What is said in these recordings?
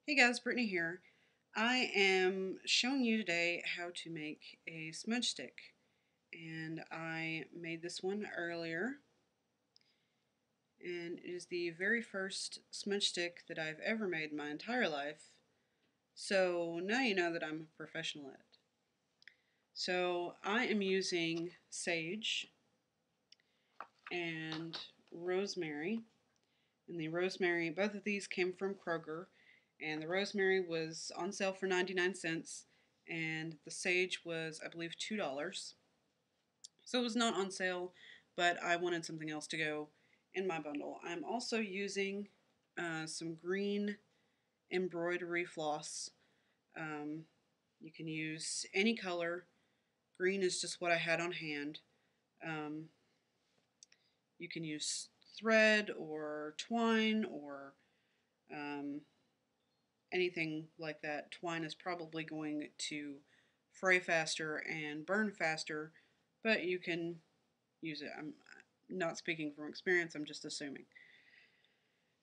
Hey guys, Brittany here. I am showing you today how to make a smudge stick, and I made this one earlier, and it is the very first smudge stick that I've ever made in my entire life, so now you know that I'm a professional at it. So I am using sage and rosemary, and the rosemary, both of these came from Kroger, and the rosemary was on sale for 99 cents, and the sage was, I believe, $2. So it was not on sale, but I wanted something else to go in my bundle. I'm also using some green embroidery floss. Um, you can use any color. Green is just what I had on hand. Um, you can use thread or twine or um, anything like that. Twine is probably going to fray faster and burn faster, but you can use it. I'm not speaking from experience, I'm just assuming.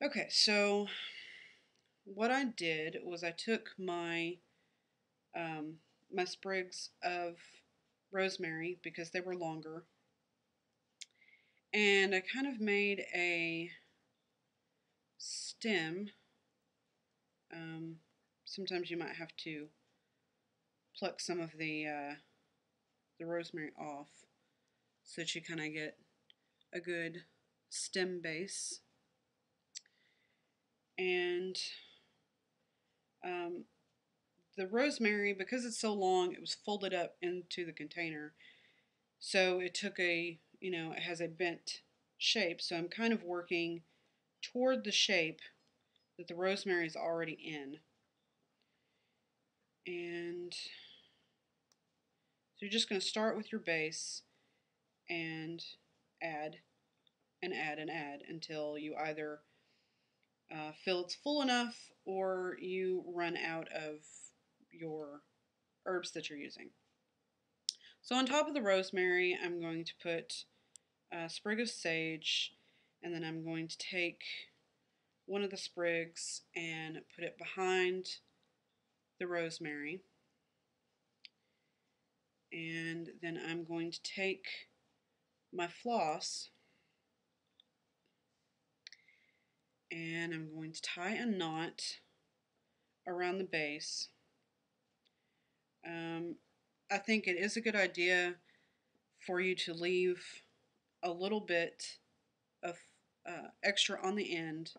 Okay, so what I did was I took my sprigs of rosemary because they were longer, and I kind of made a stem. Um, Sometimes you might have to pluck some of the rosemary off so that you kind of get a good stem base. And um, the rosemary, because it's so long, it was folded up into the container. So it took it has a bent shape. So I'm kind of working toward the shape that the rosemary is already in. And so you're just going to start with your base and add and add and add until you either feel it's full enough or you run out of your herbs that you're using. So on top of the rosemary, I'm going to put a sprig of sage, and then I'm going to take one of the sprigs and put it behind the rosemary. And then I'm going to take my floss and I'm going to tie a knot around the base. I think it is a good idea for you to leave a little bit of extra on the end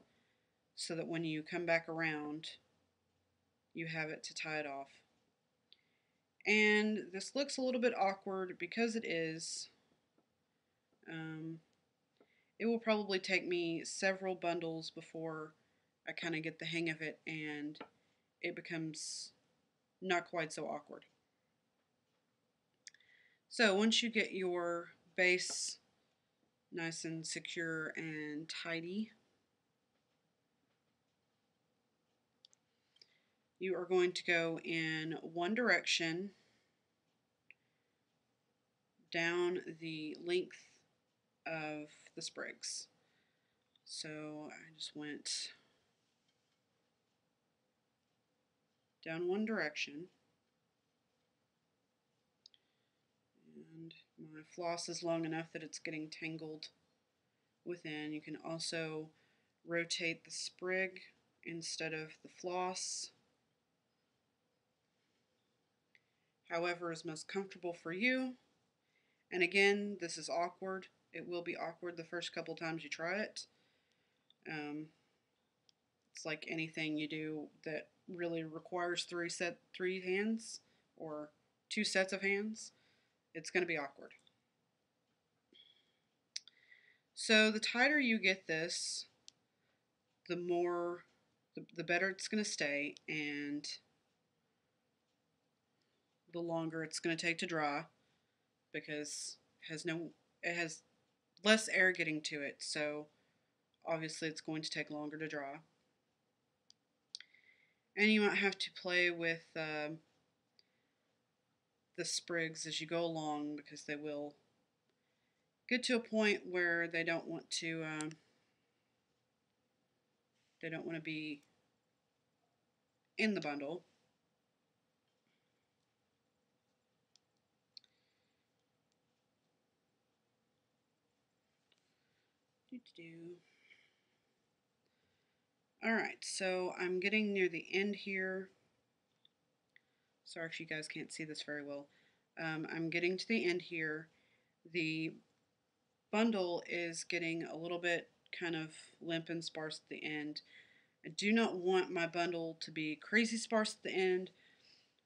so that when you come back around, you have it to tie it off. And this looks a little bit awkward because it is. Um, it will probably take me several bundles before I kind of get the hang of it and it becomes not quite so awkward. So once you get your base nice and secure and tidy, you are going to go in one direction down the length of the sprigs. So I just went down one direction, and my floss is long enough that it's getting tangled within. You can also rotate the sprig instead of the floss, however is most comfortable for you. And again, this is awkward. It will be awkward the first couple times you try it. It's like anything you do that really requires three hands or two sets of hands. It's going to be awkward. So the tighter you get this, the better it's going to stay, and the longer it's going to take to dry because it has less air getting to it. So obviously it's going to take longer to dry. And you might have to play with the sprigs as you go along because they will get to a point where they don't want to be in the bundle. Alright, so I'm getting near the end here. Sorry if you guys can't see this very well. I'm getting to the end here. The bundle is getting a little bit kind of limp and sparse at the end. I do not want my bundle to be crazy sparse at the end,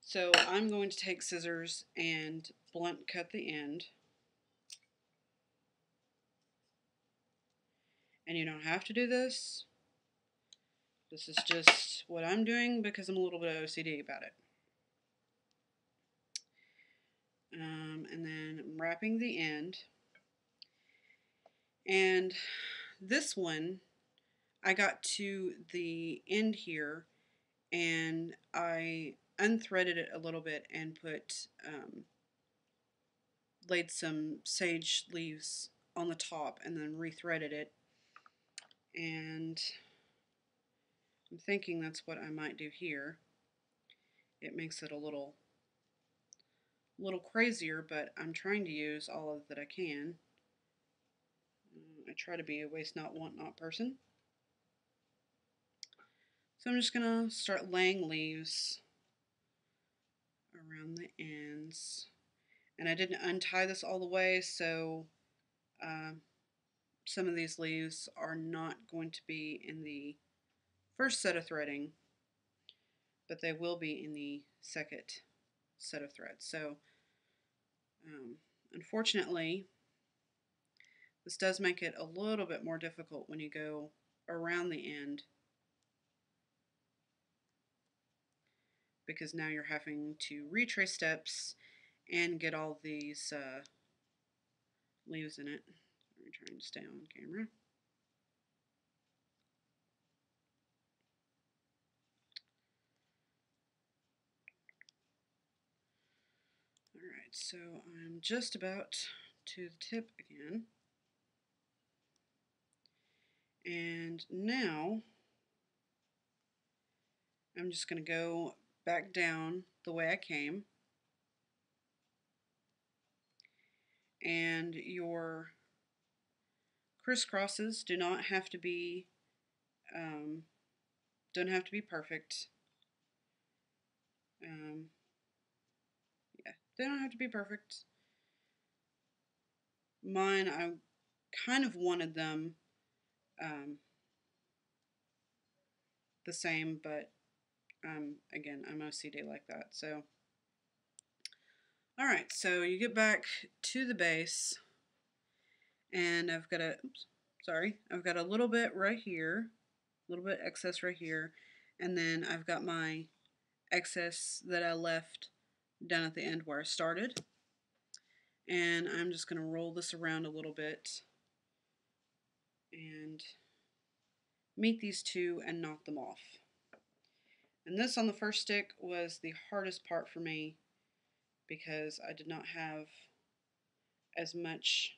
so I'm going to take scissors and blunt cut the end. And you don't have to do this. This is just what I'm doing because I'm a little bit OCD about it. And then I'm wrapping the end. And this one, I got to the end here and I unthreaded it a little bit and laid some sage leaves on the top and then rethreaded it. And I'm thinking that's what I might do here. It makes it a little crazier, but I'm trying to use all of that I can. I try to be a waste not, want not person. So I'm just going to start laying leaves around the ends. And I didn't untie this all the way, so some of these leaves are not going to be in the first set of threading, but they will be in the second set of threads. So unfortunately, this does make it a little bit more difficult when you go around the end, because now you're having to retrace steps and get all these leaves in it. I'm trying to stay on camera. Alright, so I'm just about to the tip again. And now I'm just going to go back down the way I came. And your crisscrosses do not have to be don't have to be perfect. Yeah, they don't have to be perfect. Mine, I kind of wanted them the same, but again, I'm OCD like that. So, all right, so you get back to the base, and I've got I've got a little bit right here, a little bit excess right here, and then I've got my excess that I left down at the end where I started. And I'm just going to roll this around a little bit and meet these two and knock them off. And this on the first stick was the hardest part for me because I did not have as much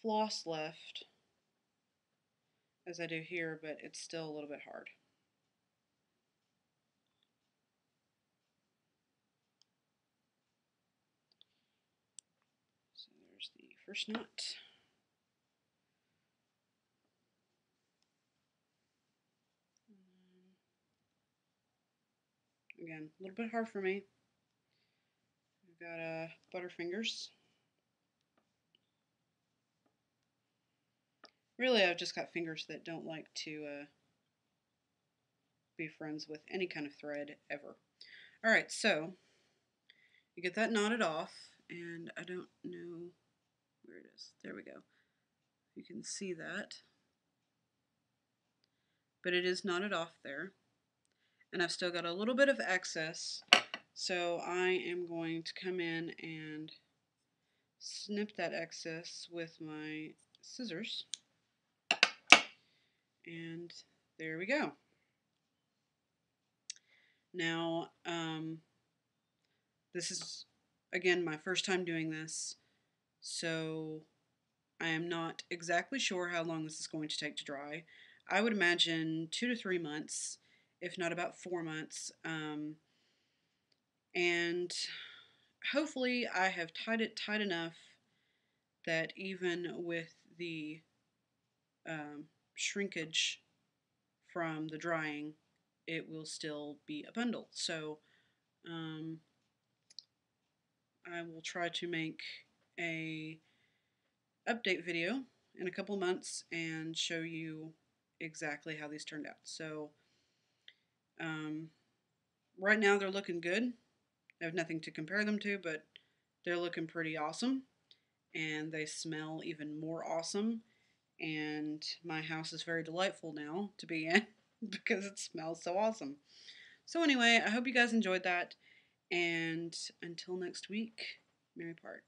floss left as I do here, but it's still a little bit hard. So there's the first knot. Again, a little bit hard for me. I've got butterfingers. Really, I've just got fingers that don't like to be friends with any kind of thread ever. Alright, so you get that knotted off, and I don't know where it is. There we go. You can see that. But it is knotted off there. And I've still got a little bit of excess, so I am going to come in and snip that excess with my scissors. And there we go. Now, this is, again, my first time doing this, so I am not exactly sure how long this is going to take to dry. I would imagine 2 to 3 months. if not about 4 months. And hopefully I have tied it tight enough that even with the shrinkage from the drying, it will still be a bundle. So um, I will try to make a update video in a couple months and show you exactly how these turned out. So um, right now they're looking good. I have nothing to compare them to, but they're looking pretty awesome, and they smell even more awesome. And my house is very delightful now to be in because it smells so awesome. So anyway, I hope you guys enjoyed that, and until next week, Merry Part.